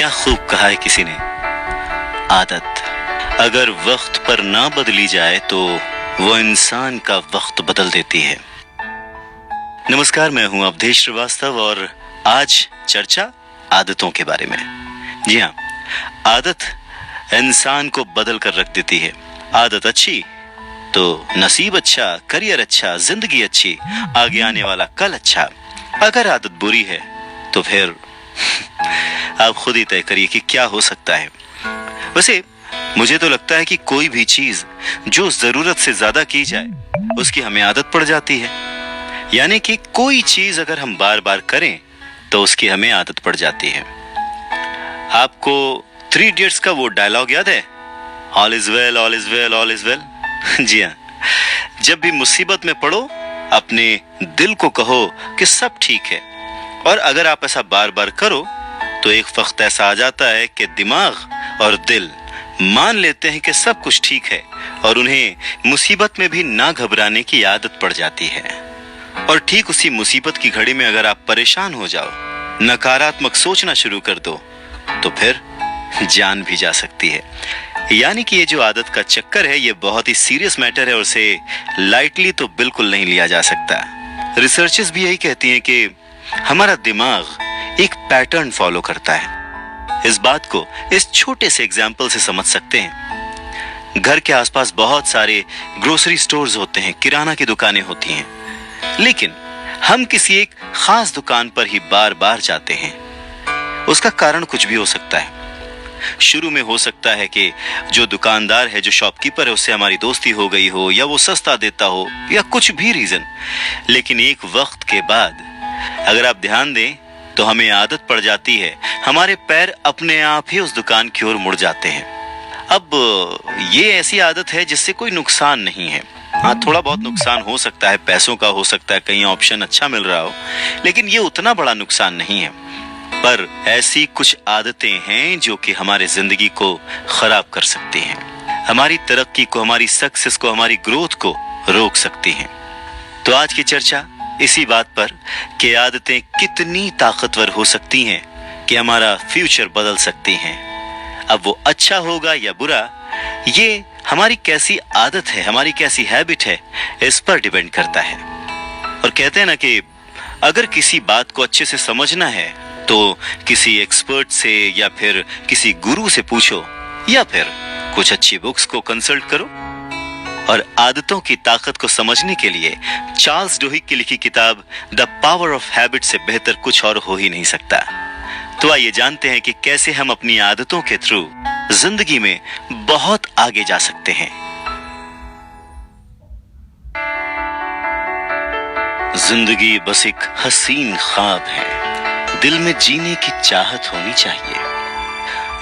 क्या खूब कहा है किसी ने, आदत अगर वक्त पर ना बदली जाए तो वो इंसान का वक्त बदल देती है। नमस्कार, मैं हूं अवधेश श्रीवास्तव और आज चर्चा आदतों के बारे में। जी हाँ, आदत इंसान को बदल कर रख देती है। आदत अच्छी तो नसीब अच्छा, करियर अच्छा, जिंदगी अच्छी, आगे आने वाला कल अच्छा। अगर आदत बुरी है तो फिर आप खुद ही तय करिए कि क्या हो सकता है। वैसे मुझे तो लगता है कि कोई भी चीज जो जरूरत से ज्यादा की जाए उसकी हमें आदत पड़ जाती है। यानी कि कोई चीज अगर हम बार बार करें तो उसकी हमें आदत पड़ जाती है। आपको 3 इडियट्स का वो डायलॉग याद है, all is well, all is well, all is well. जी हाँ, जब भी मुसीबत में पड़ो अपने दिल को कहो कि सब ठीक है, और अगर आप ऐसा बार बार करो तो एक वक्त ऐसा आ जाता है कि दिमाग और दिल मान लेते हैं कि सब कुछ ठीक है और उन्हें मुसीबत में भी ना घबराने की आदत पड़ जाती है। और ठीक उसी मुसीबत की घड़ी में अगर आप परेशान हो जाओ, नकारात्मक सोचना शुरू कर दो, तो फिर जान भी जा सकती है। यानी कि ये जो आदत का चक्कर है ये बहुत ही सीरियस मैटर है और उसे लाइटली तो बिल्कुल नहीं लिया जा सकता। रिसर्चेस भी यही कहती हैं कि हमारा दिमाग एक पैटर्न फॉलो करता है। इस बात को इस छोटे से एग्जाम्पल से समझ सकते हैं। घर के आसपास बहुत सारे ग्रोसरी स्टोर्स होते हैं, किराना की दुकानें होती हैं, लेकिन हम किसी एक खास दुकान पर ही बार बार जाते हैं। उसका कारण कुछ भी हो सकता है। शुरू में हो सकता है कि जो दुकानदार है, जो शॉपकीपर है, उससे हमारी दोस्ती हो गई हो, या वो सस्ता देता हो, या कुछ भी रीजन। लेकिन एक वक्त के बाद अगर आप ध्यान दें तो हमें आदत पड़ जाती है, हमारे पैर अपने आप ही उस दुकान की ओर मुड़ जाते हैं। अब ये ऐसी आदत है जिससे कोई नुकसान नहीं है। हाँ, थोड़ा बहुत नुकसान हो सकता है, पैसों का हो सकता है, कहीं ऑप्शन अच्छा मिल रहा हो, लेकिन ये उतना बड़ा नुकसान नहीं है। पर ऐसी कुछ आदतें हैं जो कि हमारे जिंदगी को खराब कर सकती हैं, हमारी तरक्की को, हमारी सक्सेस को, हमारी ग्रोथ को रोक सकती हैं। तो आज की चर्चा इसी बात पर कि आदतें कितनी ताकतवर हो सकती हैं कि हमारा फ्यूचर बदल सकती हैं। अब वो अच्छा होगा या बुरा, ये हमारी कैसी आदत है, हमारी कैसी हैबिट है, इस पर डिपेंड करता है। और कहते हैं ना कि अगर किसी बात को अच्छे से समझना है तो किसी एक्सपर्ट से या फिर किसी गुरु से पूछो, या फिर कुछ अच्छी बुक्स को कंसल्ट करो। और आदतों की ताकत को समझने के लिए चार्ल्स डुहिग की लिखी किताब द पावर ऑफ हैबिट से बेहतर कुछ और हो ही नहीं सकता। तो आइए जानते हैं कि कैसे हम अपनी आदतों के थ्रू जिंदगी में बहुत आगे जा सकते हैं। जिंदगी बस एक हसीन ख्वाब है, दिल में जीने की चाहत होनी चाहिए।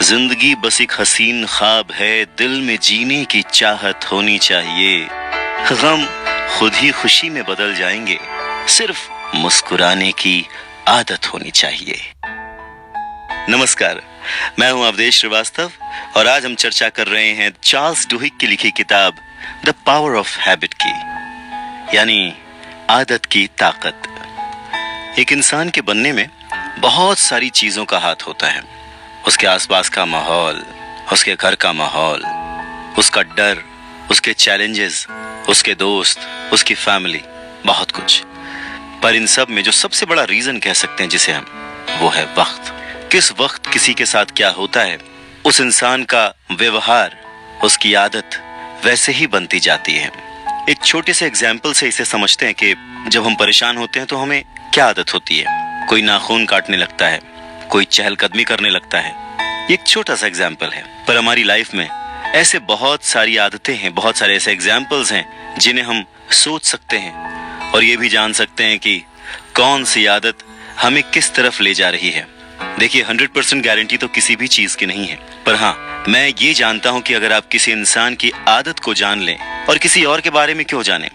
जिंदगी बस एक हसीन ख्वाब है, दिल में जीने की चाहत होनी चाहिए। गम खुद ही खुशी में बदल जाएंगे, सिर्फ मुस्कुराने की आदत होनी चाहिए। नमस्कार, मैं हूं अवधेश श्रीवास्तव और आज हम चर्चा कर रहे हैं चार्ल्स डुहिग की लिखी किताब द पावर ऑफ हैबिट की, यानी आदत की ताकत। एक इंसान के बनने में बहुत सारी चीजों का हाथ होता है। उसके आसपास का माहौल, उसके घर का माहौल, उसका डर, उसके चैलेंजेस, उसके दोस्त, उसकी फैमिली, बहुत कुछ। पर इन सब में जो सबसे बड़ा रीजन कह सकते हैं जिसे हम, वो है वक्त। किस वक्त किसी के साथ क्या होता है, उस इंसान का व्यवहार, उसकी आदत वैसे ही बनती जाती है। एक छोटे से एग्जाम्पल से इसे समझते हैं कि जब हम परेशान होते हैं तो हमें क्या आदत होती है। कोई नाखून काटने लगता है, कोई चहलकदमी करने लगता है। ये एक छोटा सा एग्जाम्पल है, पर हमारी लाइफ में ऐसे बहुत सारी आदतें हैं, बहुत सारे ऐसे एग्जाम्पल्स हैं जिन्हें हम सोच सकते हैं और ये भी जान सकते हैं कि कौन सी आदत हमें किस तरफ ले जा रही है। देखिए, 100% गारंटी तो किसी भी चीज की नहीं है, पर हाँ, मैं ये जानता हूं कि अगर आप किसी इंसान की आदत को जान लें, और किसी और के बारे में क्यों जानें,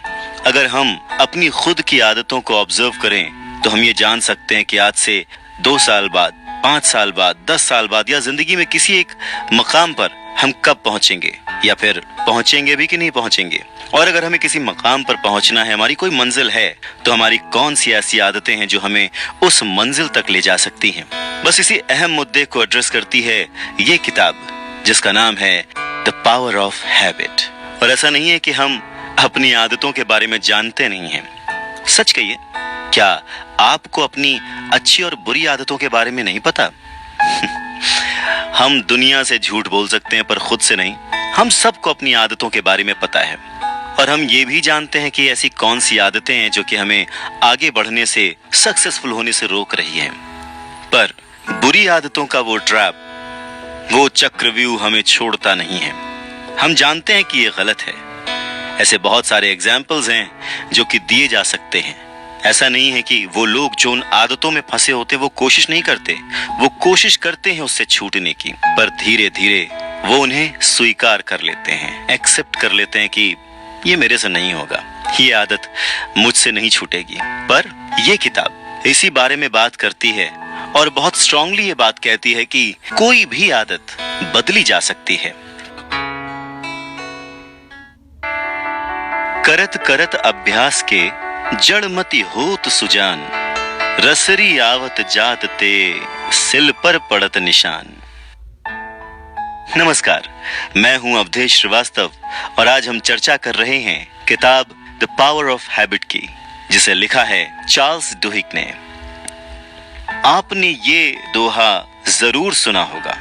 अगर हम अपनी खुद की आदतों को ऑब्जर्व करें तो हम ये जान सकते हैं कि आज से 2 साल बाद, 5 साल बाद, 10 साल बाद, या जिंदगी में किसी एक मकाम पर हम कब पहुंचेंगे या फिर पहुंचेंगे भी कि नहीं पहुंचेंगे। और अगर हमें किसी मकाम पर पहुंचना है, हमारी कोई मंजिल है, तो हमारी कौन सी ऐसी आदतें हैं जो हमें उस मंजिल तक ले जा सकती हैं। बस इसी अहम मुद्दे को एड्रेस करती है ये किताब, जिसका नाम है द पावर ऑफ हैबिट। और ऐसा नहीं है कि हम अपनी आदतों के बारे में जानते नहीं हैं। सच कहिए, क्या आपको अपनी अच्छी और बुरी आदतों के बारे में नहीं पता? हम दुनिया से झूठ बोल सकते हैं पर खुद से नहीं। हम सबको अपनी आदतों के बारे में पता है और हम ये भी जानते हैं कि ऐसी कौन सी आदतें हैं जो कि हमें आगे बढ़ने से, सक्सेसफुल होने से रोक रही हैं। पर बुरी आदतों का वो ट्रैप, वो चक्रव्यूह हमें छोड़ता नहीं है। हम जानते हैं कि ये गलत है। ऐसे बहुत सारे एग्जाम्पल्स हैं जो कि दिए जा सकते हैं। ऐसा नहीं है कि वो लोग जो उन आदतों में फंसे होते वो कोशिश नहीं करते, वो कोशिश करते हैं उससे छूटने की, पर धीरे धीरे वो उन्हें स्वीकार कर लेते हैं, एक्सेप्ट कर लेते हैं कि ये मेरे से नहीं होगा, ये आदत मुझसे नहीं छूटेगी। पर ये किताब इसी बारे में बात करती है और बहुत स्ट्रांगली ये बात कहती है कि कोई भी आदत बदली जा सकती है। करत करत अभ्यास के जड़मति होत सुजान, रसरी आवत जात ते सिल पर पड़त निशान। नमस्कार, मैं हूं अवधेश श्रीवास्तव और आज हम चर्चा कर रहे हैं किताब द पावर ऑफ हैबिट की, जिसे लिखा है चार्ल्स डुहिक ने। आपने ये दोहा जरूर सुना होगा।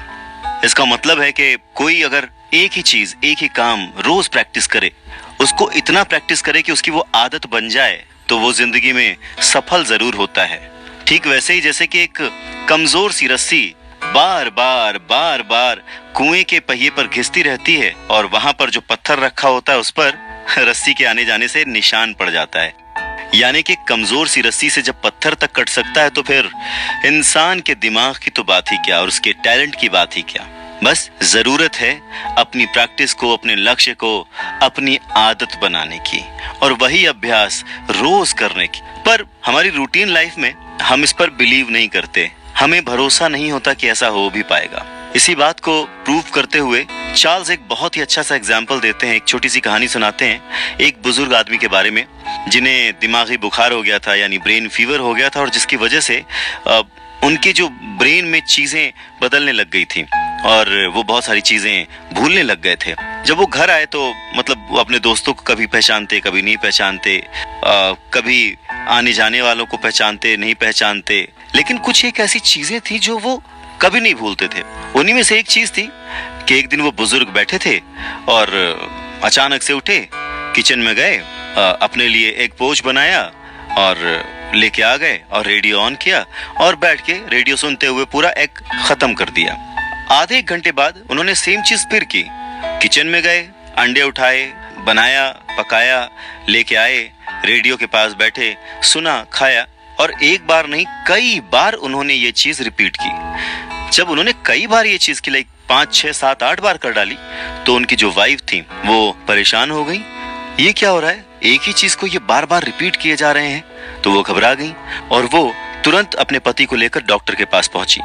इसका मतलब है कि कोई अगर एक ही चीज, एक ही काम रोज प्रैक्टिस करे, उसको इतना प्रैक्टिस करे कि उसकी वो आदत बन जाए, तो वो जिंदगी में सफल जरूर होता है। ठीक वैसे ही जैसे कि एक कमजोर सी रस्सी बार बार कुएं के पहिए पर घिसती रहती है और वहां पर जो पत्थर रखा होता है उस पर रस्सी के आने जाने से निशान पड़ जाता है। यानी कि कमजोर सी रस्सी से जब पत्थर तक कट सकता है तो फिर इंसान के दिमाग की तो बात ही क्या और उसके टैलेंट की बात ही क्या। बस जरूरत है अपनी प्रैक्टिस को, अपने लक्ष्य को अपनी आदत बनाने की और वही अभ्यास रोज करने की। पर हमारी रूटीन लाइफ में हम इस पर बिलीव नहीं करते, हमें भरोसा नहीं होता कि ऐसा हो भी पाएगा। इसी बात को प्रूव करते हुए चार्ल्स एक बहुत ही अच्छा सा एग्जाम्पल देते हैं। एक छोटी सी कहानी सुनाते हैं एक बुजुर्ग आदमी के बारे में जिन्हें दिमागी बुखार हो गया था, यानी ब्रेन फीवर हो गया था, और जिसकी वजह से उनके जो ब्रेन में चीजें बदलने लग गई थी और वो बहुत सारी चीजें भूलने लग गए थे। जब वो घर आए तो मतलब वो अपने दोस्तों को कभी पहचानते, कभी नहीं पहचानते, कभी आने जाने वालों को पहचानते, नहीं पहचानते, लेकिन कुछ एक ऐसी चीजें थी जो वो कभी नहीं भूलते थे। उन्हीं में से एक चीज थी कि एक दिन वो बुजुर्ग बैठे थे और अचानक से उठे, किचन में गए, अपने लिए एक पोच बनाया और लेके आ गए और रेडियो ऑन किया और बैठ के रेडियो सुनते हुए पूरा एग खत्म कर दिया। आधे एक घंटे बाद उन्होंने सेम चीज फिर की, किचन में गए, अंडे उठाए, बनाया, पकाया, लेके आए, रेडियो के पास बैठे, सुना, खाया, और एक बार नहीं कई बार उन्होंने ये चीज रिपीट की। जब उन्होंने कई बार ये चीज की, लाइक 5, 6, 7, 8 बार कर डाली, तो उनकी जो वाइफ थी वो परेशान हो गई। ये क्या हो रहा है, एक ही चीज को ये बार बार रिपीट किए जा रहे हैं। तो वो घबरा गई और वो तुरंत अपने पति को लेकर डॉक्टर के पास पहुंची।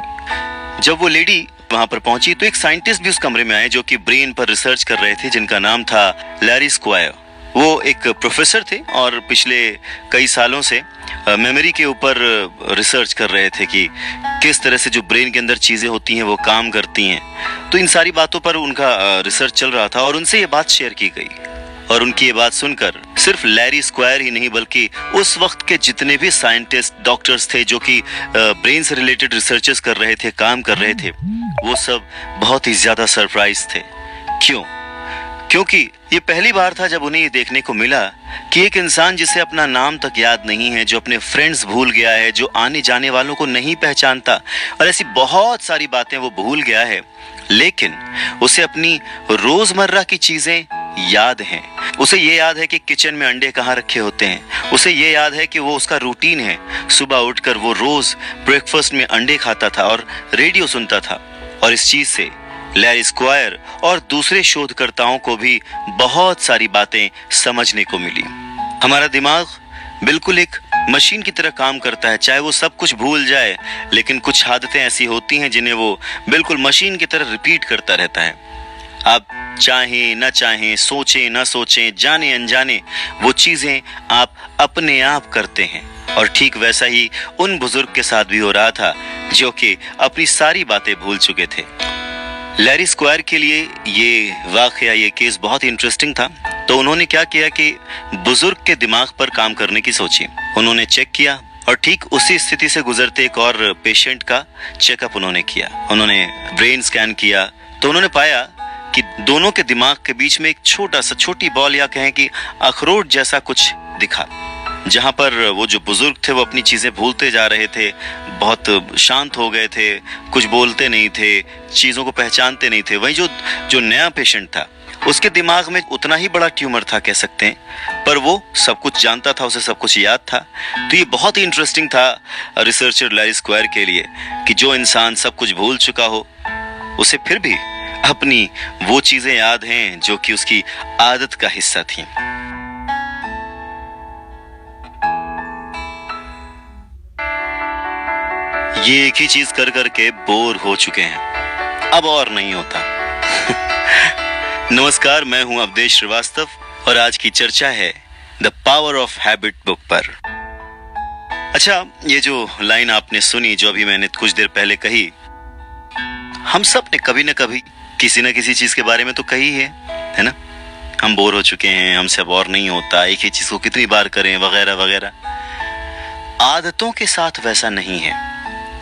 जब वो लेडी वहां पर पहुंची तो एक साइंटिस्ट भी उस कमरे में आए जो कि ब्रेन पर रिसर्च कर रहे थे, जिनका नाम था लैरी स्क्वायर। वो एक प्रोफेसर थे और पिछले कई सालों से मेमोरी के ऊपर रिसर्च कर रहे थे कि किस तरह से जो ब्रेन के अंदर चीजें होती हैं वो काम करती हैं। तो इन सारी बातों पर उनका रिसर्च चल रहा था और उनसे ये बात शेयर की गई। और उनकी ये बात सुनकर सिर्फ लैरी स्क्वायर ही नहीं बल्कि उस वक्त के जितने भी साइंटिस्ट, डॉक्टर्स थे जो कि ब्रेन से रिलेटेड रिसर्चेस कर रहे थे, काम कर रहे थे, वो सब बहुत ही ज्यादा सरप्राइज थे। क्यों? क्योंकि ये पहली बार था जब उन्हें ये देखने को मिला कि एक इंसान जिसे अपना नाम तक याद नहीं है, जो अपने फ्रेंड्स भूल गया है, जो आने जाने वालों को नहीं पहचानता और ऐसी बहुत सारी बातें वो भूल गया है, लेकिन उसे अपनी रोजमर्रा की चीजें याद हैं। उसे ये याद है कि किचन में अंडे कहाँ रखे होते हैं, उसे ये याद है कि वो उसका रूटीन है, सुबह उठकर वो रोज ब्रेकफास्ट में अंडे खाता था और रेडियो सुनता था। और इस चीज से लैरी स्क्वायर और दूसरे शोधकर्ताओं को भी बहुत सारी बातें समझने को मिली। हमारा दिमाग बिल्कुल एक मशीन की तरह काम करता है, चाहे वो सब कुछ भूल जाए, लेकिन कुछ आदतें ऐसी होती हैं जिन्हें वो बिल्कुल मशीन की तरह रिपीट करता रहता है। आप चाहें न चाहें, सोचें न सोचें, जाने अनजाने वो चीजें आप अपने आप करते हैं। और ठीक वैसा ही उन बुजुर्ग के साथ भी हो रहा था जो कि अपनी सारी बातें भूल चुके थे। लैरी स्क्वायर के लिए ये वाकया, ये केस बहुत ही इंटरेस्टिंग था। तो उन्होंने क्या किया कि बुजुर्ग के दिमाग पर काम करने की सोची। उन्होंने चेक किया और ठीक उसी स्थिति से गुजरते एक और पेशेंट का चेकअप उन्होंने किया। उन्होंने ब्रेन स्कैन किया तो उन्होंने पाया कि दोनों के दिमाग के बीच में एक छोटी बॉल या कहें कि अखरोट जैसा कुछ दिखा, जहां पर वो जो बुजुर्ग थे वो अपनी चीजें भूलते जा रहे थे, बहुत शांत हो गए थे, कुछ बोलते नहीं थे, चीजों को पहचानते नहीं थे। वहीं जो नया पेशेंट था उसके दिमाग में उतना ही बड़ा ट्यूमर था कह सकते हैं, पर वो सब कुछ जानता था, उसे सब कुछ याद था। तो ये बहुत ही इंटरेस्टिंग था रिसर्चर लैरी स्क्वायर के लिए कि जो इंसान सब कुछ भूल चुका हो उसे फिर भी अपनी वो चीजें याद हैं जो कि उसकी आदत का हिस्सा थी। ये एक ही चीज कर करके बोर हो चुके हैं, अब और नहीं होता। नमस्कार, मैं हूं अवधेश श्रीवास्तव और आज की चर्चा है the power of habit book पर। अच्छा, ये जो लाइन आपने सुनी, जो अभी मैंने कुछ देर पहले कही, हम सब ने कभी न कभी किसी न किसी चीज के बारे में तो कही है ना? हम बोर हो चुके हैं, हमसे अब और नहीं होता, एक ही चीज को कितनी बार करें, वगैरह वगैरह। आदतों के साथ वैसा नहीं है।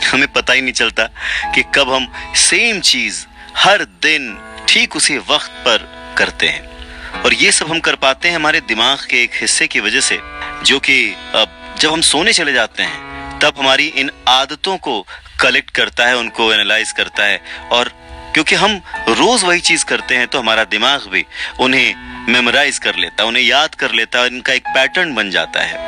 हमें पता ही नहीं चलता कि कब हम सेम चीज हर दिन ठीक उसी वक्त पर करते हैं। और ये सब हम कर पाते हैं हमारे दिमाग के एक हिस्से की वजह से, जो कि जब हम सोने चले जाते हैं तब हमारी इन आदतों को कलेक्ट करता है, उनको एनालाइज करता है। और क्योंकि हम रोज वही चीज करते हैं तो हमारा दिमाग भी उन्हें मेमोराइज कर लेता है, उन्हें याद कर लेता है, इनका एक पैटर्न बन जाता है।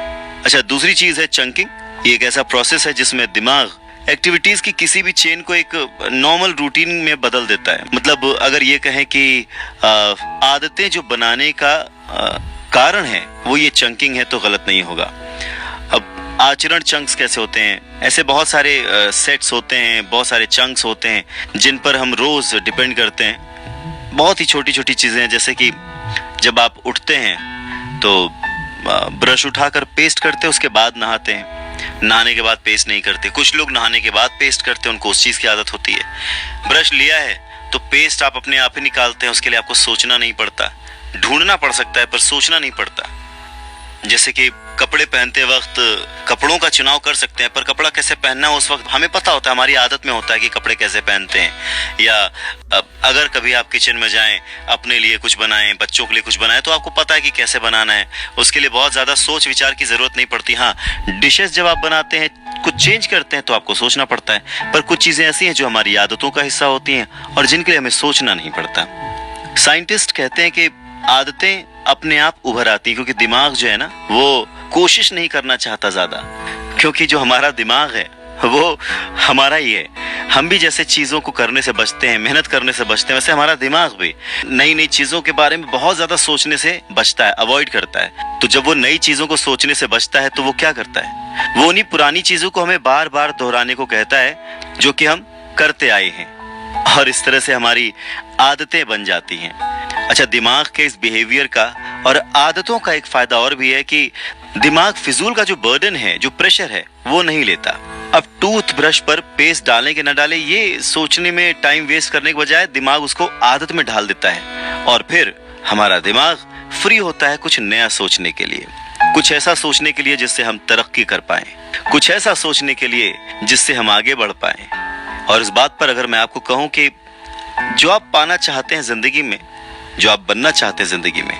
अच्छा, दूसरी चीज है चंकिंग। ये एक ऐसा प्रोसेस है जिसमें दिमाग एक्टिविटीज की किसी भी चेन को एक नॉर्मल रूटीन में बदल देता है। मतलब अगर ये कहें कि आदतें जो बनाने का कारण है वो ये चंकिंग है तो गलत नहीं होगा। अब आचरण चंक्स कैसे होते हैं? ऐसे बहुत सारे सेट्स होते हैं, बहुत सारे चंक्स होते हैं जिन पर हम रोज डिपेंड करते हैं। बहुत ही छोटी छोटी चीजें हैं, जैसे कि जब आप उठते हैं तो ब्रश उठाकर पेस्ट करते हैं, उसके बाद नहाते हैं। नहाने के बाद पेस्ट नहीं करते। कुछ लोग नहाने के बाद पेस्ट करते हैं, उनको उस चीज की आदत होती है। ब्रश लिया है तो पेस्ट आप अपने आप ही निकालते हैं, उसके लिए आपको सोचना नहीं पड़ता। ढूंढना पड़ सकता है पर सोचना नहीं पड़ता। जैसे कि कपड़े पहनते वक्त कपड़ों का चुनाव कर सकते हैं, पर कपड़ा कैसे पहनना उस वक्त हमें पता होता है, हमारी आदत में होता है कि कपड़े कैसे पहनते हैं। या अगर कभी आप किचन में जाएं, अपने लिए कुछ बनाएं, बच्चों के लिए कुछ बनाएं, तो आपको पता है कि कैसे बनाना है। उसके लिए बहुत ज्यादा सोच विचार की जरूरत नहीं पड़ती। हाँ, डिशेस जब आप बनाते हैं, कुछ चेंज करते हैं तो आपको सोचना पड़ता है। पर कुछ चीजें ऐसी हैं जो हमारी आदतों का हिस्सा होती हैं और जिनके लिए हमें सोचना नहीं पड़ता। साइंटिस्ट कहते हैं कि आदतें अपने आप उभर आती, क्योंकि दिमाग जो है ना वो कोशिश नहीं करना चाहता ज्यादा, क्योंकि जो हमारा दिमाग है वो हमारा ही है। हम भी जैसे चीजों को करने से बचते हैं, मेहनत करने से बचते हैं, वैसे हमारा दिमाग भी नई नई चीजों के बारे में बहुत ज्यादा सोचने से बचता है, अवॉइड करता है। तो जब वो नई चीजों को सोचने से बचता है तो वो क्या करता है? वो उन्हीं पुरानी चीजों को हमें बार बार दोहराने को कहता है जो कि हम करते आए हैं, और इस तरह से हमारी आदतें बन जाती हैं। अच्छा, दिमाग के इस बिहेवियर का और आदतों का एक फायदा और भी है कि दिमाग फिजूल का जो बर्डन है, जो प्रेशर है, वो नहीं लेता। अब टूथब्रश पर पेस्ट डालें कि न डालें, ये सोचने में टाइम वेस्ट करने के बजाय दिमाग उसको आदत में ढाल देता है, और फिर हमारा दिमाग फ्री होता है कुछ नया सोचने के लिए, कुछ ऐसा सोचने के लिए जिससे हम तरक्की कर पाएं, कुछ ऐसा सोचने के लिए जिससे हम आगे बढ़ पाएं। और इस बात पर अगर मैं आपको कहूं कि जो आप पाना चाहते हैं जिंदगी में, जो आप बनना चाहते हैं जिंदगी में,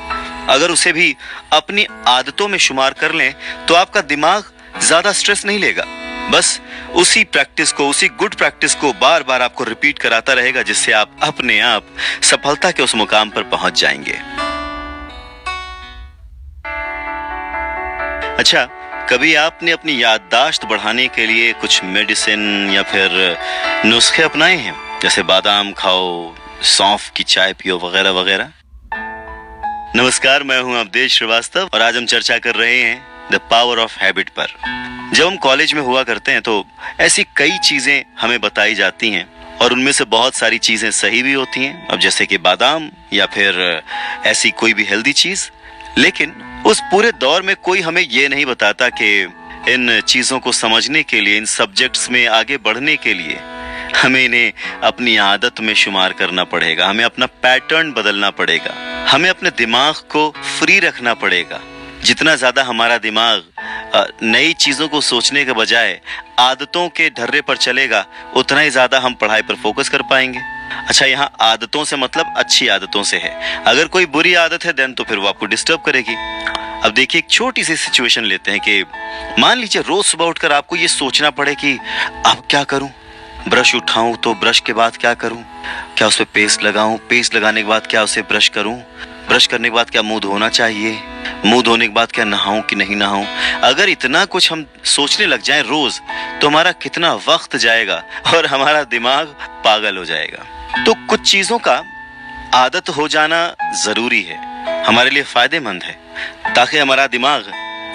अगर उसे भी अपनी आदतों में शुमार कर लें तो आपका दिमाग ज्यादा स्ट्रेस नहीं लेगा। बस उसी प्रैक्टिस को, उसी गुड प्रैक्टिस को बार बार आपको रिपीट कराता रहेगा, जिससे आप अपने आप सफलता के उस मुकाम पर पहुंच जाएंगे। अच्छा, कभी आपने अपनी याददाश्त बढ़ाने के लिए कुछ मेडिसिन या फिर नुस्खे अपनाए हैं? जैसे बादाम खाओ, सौंफ की चाय पियो, वगैरह वगैरह। नमस्कार, मैं हूं अवधेश श्रीवास्तव और आज हम चर्चा कर रहे हैं द पावर ऑफ हैबिट पर। जब हम कॉलेज में हुआ करते हैं तो ऐसी कई चीजें हमें बताई जाती हैं और उनमें से बहुत सारी चीजें सही भी होती हैं, अब जैसे कि बादाम या फिर ऐसी कोई भी हेल्दी चीज। लेकिन उस पूरे दौर में कोई हमें ये नहीं बताता कि इन चीजों को समझने के लिए, इन सब्जेक्ट्स में आगे बढ़ने के लिए हमें इन्हें अपनी आदत में शुमार करना पड़ेगा, हमें अपना पैटर्न बदलना पड़ेगा, हमें अपने दिमाग को फ्री रखना पड़ेगा। जितना ज्यादा हमारा दिमाग नई चीजों को सोचने के बजाय आदतों के ढर्रे पर चलेगा, उतना ही ज्यादा हम पढ़ाई पर फोकस कर पाएंगे। अच्छा, यहाँ आदतों से मतलब अच्छी आदतों से है। अगर कोई बुरी आदत है देन तो फिर वो आपको डिस्टर्ब करेगी। अब देखिए, एक छोटी सी सिचुएशन लेते हैं कि मान लीजिए रोज सुबह उठकर आपको ये सोचना पड़े कि अब क्या करूं, ब्रश उठाऊं तो ब्रश के बाद क्या करूं, क्या उस पर पेस्ट लगाऊं, पेस्ट लगाने के बाद क्या उसे ब्रश करूं, ब्रश करने के बाद क्या मुंह धोना चाहिए, मुंह धोने के बाद क्या नहाऊं कि नहीं नहाऊं। अगर इतना कुछ हम सोचने लग जाएं रोज, तो हमारा कितना वक्त जाएगा और हमारा दिमाग पागल हो जाएगा। तो कुछ चीजों का आदत हो जाना जरूरी है, हमारे लिए फायदेमंद है, ताकि हमारा दिमाग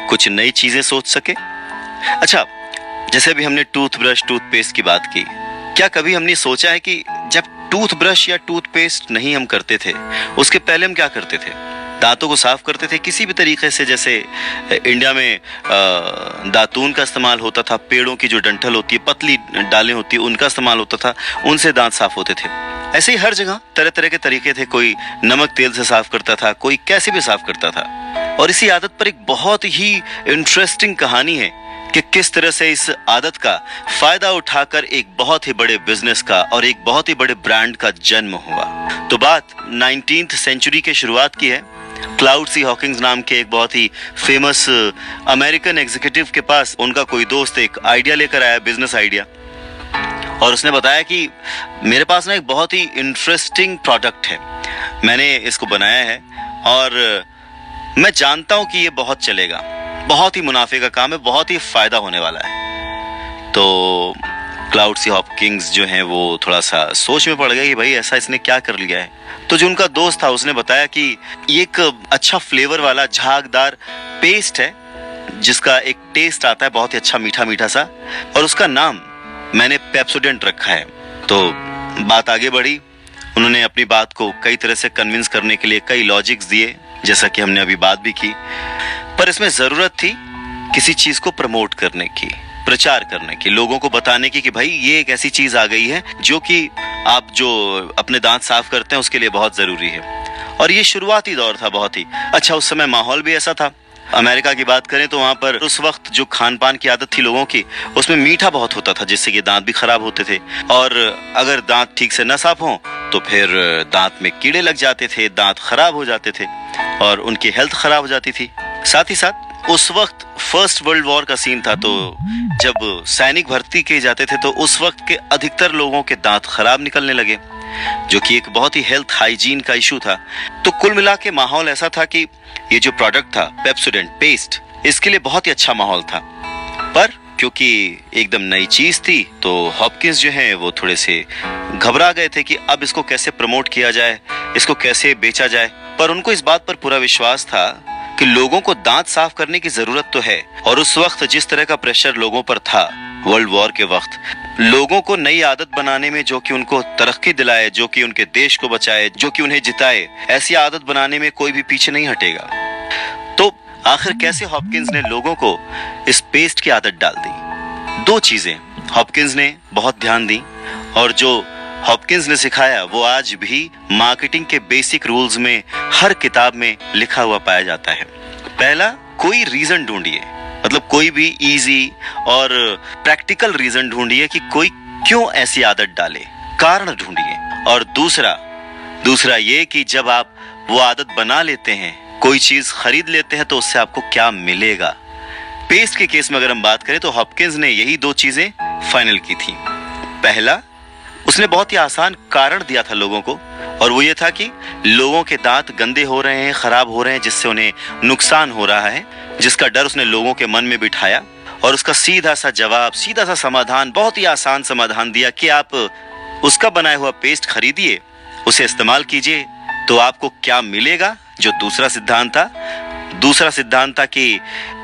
कुछ नई चीजें सोच सके। अच्छा, जैसे अभी हमने टूथब्रश, टूथपेस्ट की बात की, क्या कभी हमने सोचा है कि जब टूथब्रश या टूथपेस्ट नहीं हम करते थे, उसके पहले हम क्या करते थे? दांतों को साफ करते थे किसी भी तरीके से। जैसे इंडिया में दातून का इस्तेमाल होता था, पेड़ों की जो डंठल होती है, पतली डालें होती है, उनका इस्तेमाल होता था, उनसे दांत साफ होते थे। ऐसे ही हर जगह तरह तरह के तरीके थे, कोई नमक तेल से साफ करता था, कोई कैसे भी साफ करता था। और इसी आदत पर एक बहुत ही इंटरेस्टिंग कहानी है कि किस तरह से इस आदत का फायदा उठाकर एक बहुत ही बड़े बिजनेस का और एक बहुत ही बड़े ब्रांड का जन्म हुआ। तो बात 19th सेंचुरी के शुरुआत की है। क्लाउड सी हॉकिंग्स नाम के एक बहुत ही फेमस अमेरिकन एग्जीक्यूटिव के पास उनका कोई दोस्त एक आइडिया लेकर आया, बिजनेस आइडिया, और उसने बताया कि मेरे पास ना एक बहुत ही इंटरेस्टिंग प्रोडक्ट है, मैंने इसको बनाया है और मैं जानता हूं कि ये बहुत चलेगा, बहुत ही मुनाफे का काम है, बहुत ही फायदा होने वाला है। तो क्लाउड सी हॉकिंग्स जो हैं वो थोड़ा सा सोच में पड़ गए कि भाई ऐसा इसने क्या कर लिया है। तो जो उनका दोस्त था उसने बताया कि ये एक अच्छा फ्लेवर वाला झागदार पेस्ट है जिसका एक टेस्ट आता है बहुत ही अच्छा मीठा मीठा सा, और उसका नाम मैंने पेप्सोडेंट रखा है। तो बात आगे बढ़ी, उन्होंने अपनी बात को कई तरह से कन्विंस करने के लिए कई लॉजिक्स दिए, जैसा कि हमने अभी बात भी की, पर इसमें जरूरत थी किसी चीज को प्रमोट करने की, प्रचार करने की, लोगों को बताने की कि भाई ये एक ऐसी चीज आ गई है जो कि आप जो अपने दांत साफ करते हैं उसके लिए बहुत जरूरी है। और ये शुरुआती दौर था बहुत ही अच्छा, उस समय माहौल भी ऐसा था। अमेरिका की बात करें तो वहां पर उस वक्त जो खान पान की आदत थी लोगों की, उसमें मीठा बहुत होता था, जिससे कि दांत भी खराब होते थे, और अगर दांत ठीक से न साफ हो तो फिर दांत में कीड़े लग जाते थे, दांत खराब हो जाते थे और उनकी हेल्थ खराब हो जाती थी। साथ ही साथ उस वक्त फर्स्ट वर्ल्ड वॉर का सीन था, तो जब सैनिक भर्ती किए जाते थे तो उस वक्त के अधिकतर लोगों के दांत खराब निकलने लगे, जो कि एक बहुत ही हेल्थ हाइजीन का इशू था। तो कुल मिला के माहौल ऐसा था कि ये जो प्रोडक्ट था पेप्सोडेंट पेस्ट, इसके लिए बहुत ही अच्छा माहौल था। पर क्योंकि एकदम नई चीज थी तो हॉपकिंस जो हैं वो थोड़े से घबरा गए थे कि अब इसको कैसे प्रमोट किया जाए, इसको कैसे बेचा जाए। पर उनको इस बात पर पूरा विश्वास था कि लोगों को दांत साफ करने की जरूरत तो है, और उस वक्त जिस तरह का प्रेशर लोगों पर था वर्ल्ड वॉर के वक्त, लोगों को नई आदत बनाने में जो कि उनको तरक्की दिलाए, जो कि उनके देश को बचाए, जो कि उन्हें जिताए, ऐसी आदत बनाने में कोई भी पीछे नहीं हटेगा। तो आखिर कैसे हॉपकिंस ने लोगों को इस पेस्ट की आदत डाल दी? दो चीजें हॉपकिंस ने बहुत ध्यान दी, और जो हॉपकिंस ने सिखाया वो आज भी मार्केटिंग के बेसिक रूल्स में हर किताब में लिखा हुआ पाया जाता है। पहला, कोई रीजन ढूंढिए, मतलब कोई भी इजी और प्रैक्टिकल रीजन ढूंढिए कि कोई क्यों ऐसी आदत डाले, कारण ढूंढिए। और दूसरा ये कि जब आप वो आदत बना लेते हैं, कोई चीज खरीद लेते हैं, तो उससे आपको क्या मिलेगा। पेस्ट के केस में अगर हम बात करें तो हॉपकिंस ने यही दो चीजें फाइनल की थी। पहला, उसने बहुत ही आसान कारण दिया था लोगों को, और वो ये था कि लोगों के दांत गंदे हो रहे हैं, खराब हो रहे हैं, जिससे उन्हें नुकसान हो रहा है, जिसका डर उसने लोगों के मन में बिठाया, और उसका सीधा सा जवाब, सीधा सा समाधान, बहुत ही आसान समाधान दिया कि आप उसका बनाया हुआ पेस्ट खरीदिए, उसे इस्तेमाल कीजिए, तो आपको क्या मिलेगा। जो दूसरा सिद्धांत था कि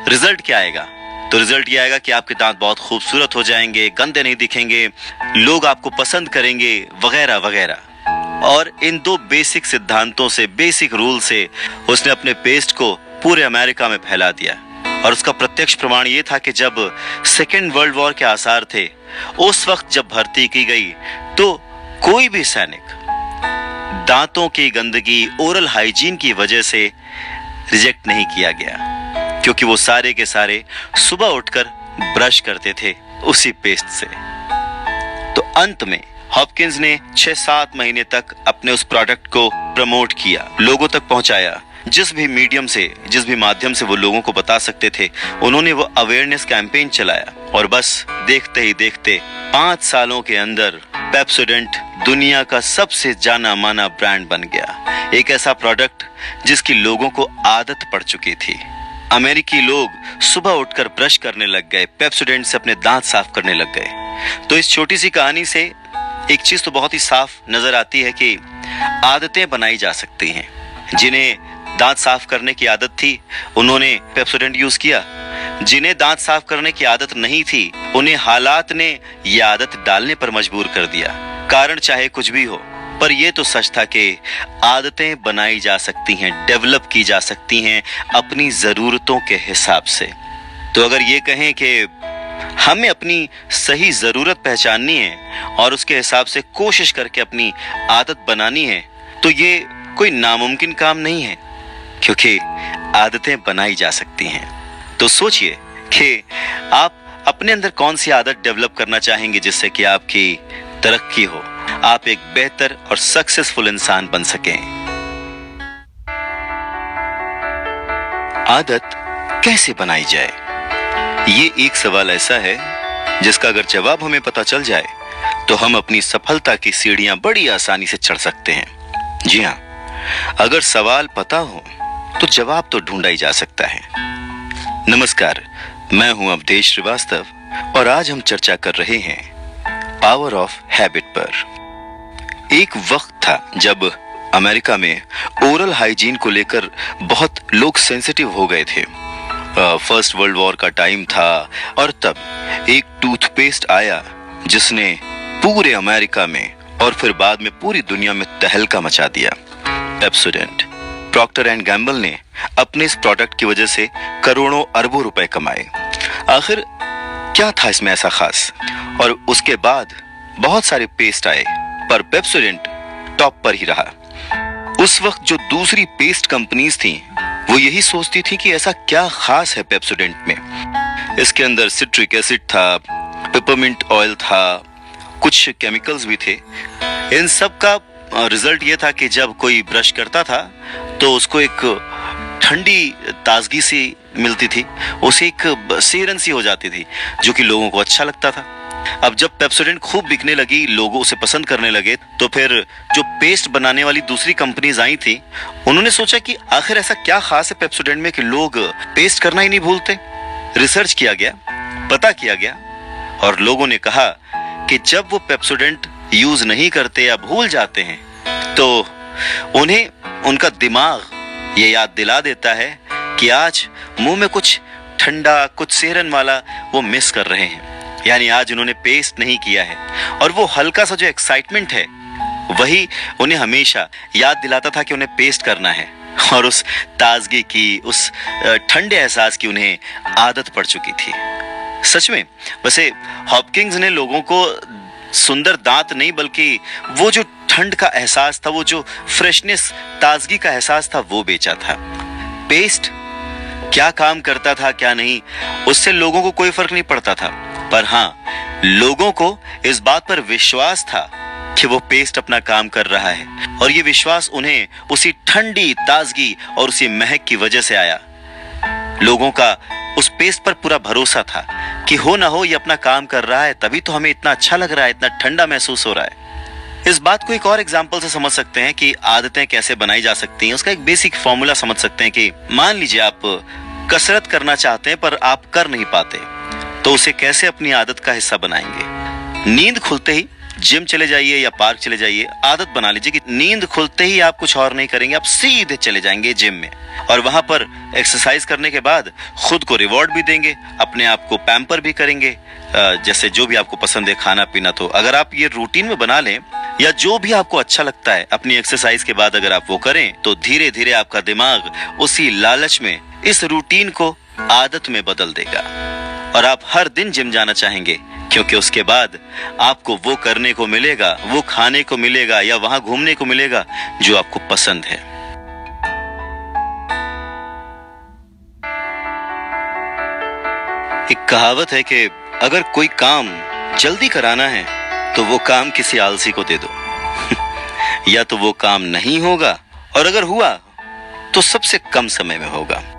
रिजल्ट क्या आएगा, तो रिजल्ट ये आएगा कि आपके दांत बहुत खूबसूरत हो जाएंगे, गंदे नहीं दिखेंगे, लोग आपको पसंद करेंगे, वगैरह वगैरह। और इन 2 बेसिक सिद्धांतों से, बेसिक रूल से उसने अपने पेस्ट को पूरे अमेरिका में फैला दिया। और उसका प्रत्यक्ष प्रमाण ये था कि जब सेकेंड वर्ल्ड वॉर के आसार थे, उस वक्त जब भर्ती की गई तो कोई भी सैनिक दांतों की गंदगी, ओरल हाइजीन की वजह से रिजेक्ट नहीं किया गया, क्योंकि वो सारे के सारे सुबह उठकर ब्रश करते थे उसी पेस्ट से। तो अंत में हॉपकिंस ने 6-7 महीने तक अपने उस प्रोडक्ट को प्रमोट किया, लोगों तक पहुंचाया। जिस भी मीडियम से, जिस भी माध्यम से वो लोगों को बता सकते थे, उन्होंने वो अवेयरनेस कैंपेन चलाया। और बस देखते ही देखते 5 सालों के अंदर पेप्सोडेंट दुनिया का सबसे जाना माना ब्रांड बन गया। एक ऐसा प्रोडक्ट जिसकी लोगों को आदत पड़ चुकी थी। अमेरिकी लोग सुबह उठकर ब्रश करने लग गए, पेप्सोडेंट से अपने दांत साफ करने लग गए। तो इस छोटी सी कहानी से एक चीज तो बहुत ही साफ नजर आती है कि आदतें बनाई जा सकती हैं। जिन्हें दांत साफ करने की आदत थी, उन्होंने पेप्सोडेंट यूज किया। जिन्हें दांत साफ करने की आदत नहीं थी, उन्हें हालात ने यह आदत डालने पर मजबूर कर दिया। कारण चाहे कुछ भी हो, पर यह तो सच था कि आदतें बनाई जा सकती हैं, डेवलप की जा सकती हैं अपनी जरूरतों के हिसाब से। तो अगर ये कहें कि हमें अपनी सही जरूरत पहचाननी है और उसके हिसाब से कोशिश करके अपनी आदत बनानी है, तो ये कोई नामुमकिन काम नहीं है, क्योंकि आदतें बनाई जा सकती हैं। तो सोचिए कि आप अपने अंदर कौन सी आदत डेवलप करना चाहेंगे जिससे कि आपकी तरक्की हो, आप एक बेहतर और सक्सेसफुल इंसान बन सकें। आदत कैसे बनाई जाए, ये एक सवाल ऐसा है जिसका अगर जवाब हमें पता चल जाए तो हम अपनी सफलता की सीढ़ियां बड़ी आसानी से चढ़ सकते हैं। जी हां, अगर सवाल पता हो तो जवाब तो ढूंढा ही जा सकता है। नमस्कार, मैं हूं अवधेश श्रीवास्तव और आज हम चर्चा कर रहे हैं पावर ऑफ हैबिट पर। एक वक्त था जब अमेरिका में ओरल हाइजीन को लेकर बहुत लोग सेंसिटिव हो गए थे। फर्स्ट वर्ल्ड वॉर का टाइम था और तब एक टूथपेस्ट आया जिसने पूरे अमेरिका में और फिर बाद में पूरी दुनिया में तहलका मचा दिया। पेप्सोडेंट। प्रॉक्टर एंड गैम्बल ने अपने इस प्रोडक्ट की वजह से करोड़ों अरबों रुपए कमाए। आखिर क्या था इसमें ऐसा खास? और उसके बाद बहुत सारे पेस्ट आए, पर पेप्सोडेंट टॉप पर ही रहा। उस वक्त जो दूसरी पेस्ट कंपनीज थी, वो यही सोचती थी कि ऐसा क्या खास है पेप्सोडेंट में। इसके अंदर सिट्रिक एसिड था, पेपरमिंट ऑयल था, कुछ केमिकल्स भी थे। इन सब का रिजल्ट ये था कि जब कोई ब्रश करता था तो उसको एक ठंडी ताजगी सी मिलती थी, उसे एक सेरन सी हो जाती थी, जो कि लोगों को अच्छा लगता था। अब जब पेप्सोडेंट खूब बिकने लगी, लोग उसे पसंद करने लगे, तो फिर जो पेस्ट बनाने वाली दूसरी कंपनीज आई थी, उन्होंने सोचा कि आखिर ऐसा क्या खास है पेप्सोडेंट में कि लोग पेस्ट करना ही नहीं भूलते। रिसर्च किया गया, पता किया गया, और लोगों ने कहा कि जब वो पेप्सोडेंट यूज नहीं करते या भूल जाते हैं, तो उन्हें उनका दिमाग ये याद दिला देता है कि आज मुंह में कुछ ठंडा, कुछ सेहरन वाला वो मिस कर रहे हैं। यानी आज उन्होंने पेस्ट नहीं किया है, और वो हल्का सा जो एक्साइटमेंट है वही उन्हें हमेशा याद दिलाता था कि उन्हें पेस्ट करना है। और उस ताजगी की, उस ठंडे एहसास की उन्हें आदत पड़ चुकी थी। सच में वैसे हॉपकिंस ने लोगों को सुंदर दांत नहीं, बल्कि वो जो ठंड का एहसास था, वो जो फ्रेशनेस, ताजगी का एहसास था, वो बेचा था। पेस्ट क्या काम करता था क्या नहीं, उससे लोगों को कोई फर्क नहीं पड़ता था, पर हाँ, लोगों को इस बात पर विश्वास था कि वो पेस्ट अपना काम कर रहा है, और ये विश्वास उन्हें उसी ठंडी ताजगी और उसी महक की वजह से आया। लोगों का उस पेस्ट पर पूरा भरोसा था कि हो ना हो ये अपना काम कर रहा है, तभी तो हमें इतना अच्छा लग रहा है, इतना ठंडा महसूस हो रहा है। इस बात को एक और एग्जांपल से समझ सकते हैं कि आदतें कैसे बनाई जा सकती हैं। उसका एक बेसिक फॉर्मूला समझ सकते हैं कि मान लीजिए आप कसरत करना चाहते हैं पर आप कर नहीं पाते, तो उसे कैसे अपनी आदत का हिस्सा बनाएंगे। नींद खुलते ही जिम चले जाइए या पार्क चले जाइए, आदत बना लीजिए कि नींद खुलते ही आप कुछ और नहीं करेंगे, आप सीधे चले जाएंगे जिम में और वहां पर एक्सरसाइज करने के बाद खुद को रिवॉर्ड भी देंगे, अपने आप को पैम्पर भी करेंगे, जैसे जो भी आपको पसंद है खाना पीना। तो अगर आप ये रूटीन में बना लें या जो भी आपको अच्छा लगता है अपनी एक्सरसाइज के बाद अगर आप वो करें, तो धीरे धीरे आपका दिमाग उसी लालच में इस रूटीन को आदत में बदल देगा और आप हर दिन जिम जाना चाहेंगे, क्योंकि उसके बाद आपको वो करने को मिलेगा, वो खाने को मिलेगा या वहां घूमने को मिलेगा जो आपको पसंद है। एक कहावत है कि अगर कोई काम जल्दी कराना है तो वो काम किसी आलसी को दे दो या तो वो काम नहीं होगा और अगर हुआ तो सबसे कम समय में होगा।